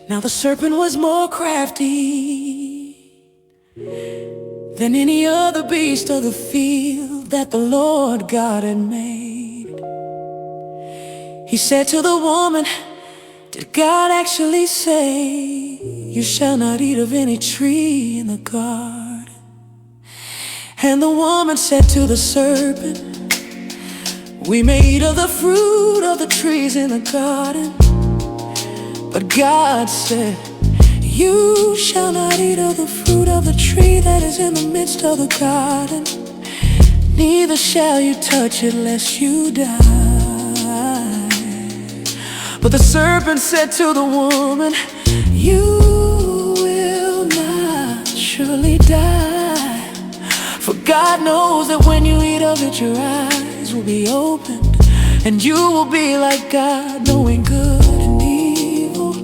Now the serpent was more crafty than any other beast of the field that the Lord God had made. He said to the woman, "Did God actually say, you shall not eat of any tree in the garden?" And the woman said to the serpent, "We may eat of the fruit of the trees in the garden, but God said, you shall not eat of the fruit of the tree that is in the midst of the garden, neither shall you touch it lest you die." But the serpent said to the woman, "You will not surely die, for God knows that when you eat of it, your eyes will be opened, and you will be like God, knowing good and evil."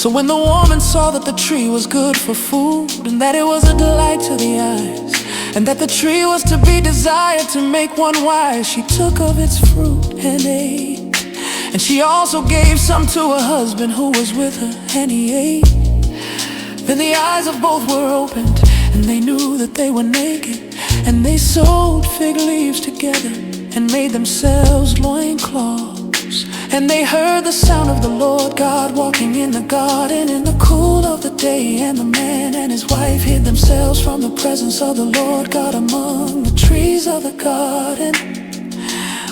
So when the woman saw that the tree was good for food, and that it was a delight to the eyes, and that the tree was to be desired to make one wise, she took of its fruit and ate. And she also gave some to her husband who was with her, and he ate. Then the eyes of both were opened, and they knew that they were naked, and they sewed fig leaves together and made themselves loincloths. And they heard the sound of the Lord God walking in the garden in the cool of the day. And the man and his wife hid themselves from the presence of the Lord God among the trees of the garden.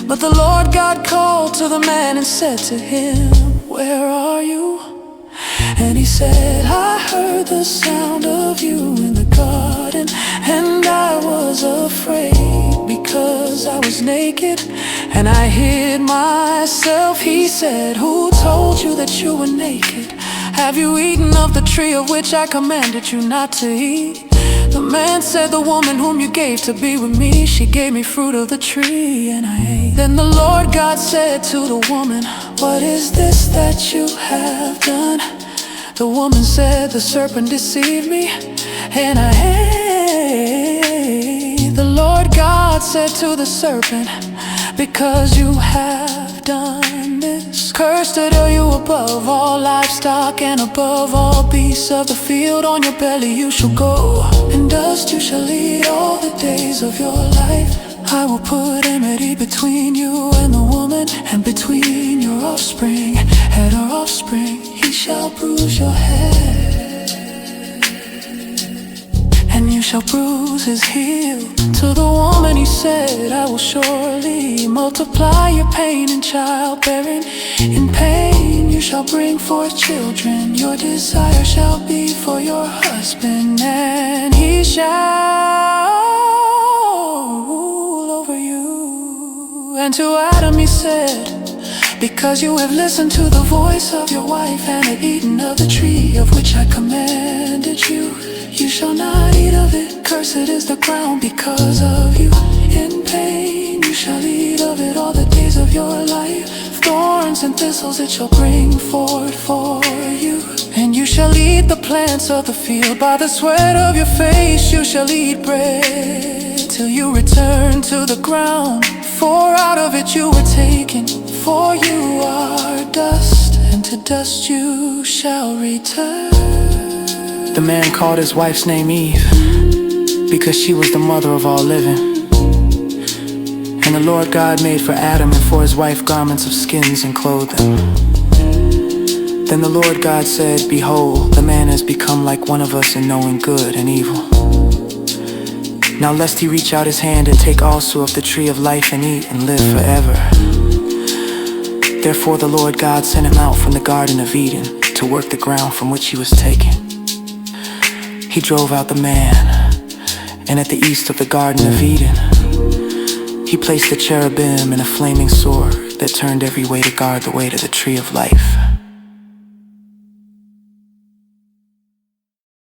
But the Lord God called to the man and said to him, "Where are you?" And he said, "I heard the sound of you in the garden, and I was afraid because I was naked, and I hid myself." He said, "Who told you that you were naked? Have you eaten of the tree of which I commanded you not to eat?" The man said, "The woman whom you gave to be with me, she gave me fruit of the tree, and I ate." Then the Lord God said to the woman, "What is this that you have done?" The woman said, "The serpent deceived me, and I ate." The Lord God said to the serpent, "Because you have done this, cursed are you above all livestock and above all beasts of the field. On your belly you shall go, and dust you shall eat all the days of your life. I will put enmity between you and the woman, and between your offspring and her offspring. He shall bruise your head, and you shall bruise his heel." To the woman he said, "I will surely multiply your pain in childbearing. In pain you shall bring forth children. Your desire shall be for your husband, and he shall rule over you." And to Adam he said, "Because you have listened to the voice of your wife, and have eaten of the tree of which I commanded you, you shall not eat of it. Cursed is the ground because of you. In pain you shall eat of it all the days of your life. Thorns and thistles it shall bring forth for you. And you shall eat the plants of the field. By the sweat of your face you shall eat bread, till you return to the ground. For out of it you were taken, for you are dust, and to dust you shall return." The man called his wife's name Eve, because she was the mother of all living. And the Lord God made for Adam and for his wife garments of skins and clothed them. Then the Lord God said, "Behold, the man has become like one of us in knowing good and evil. Now lest he reach out his hand and take also of the tree of life and eat and live forever." Therefore the Lord God sent him out from the Garden of Eden to work the ground from which he was taken. He drove out the man, and at the east of the Garden of Eden he placed a cherubim and a flaming sword that turned every way to guard the way to the tree of life.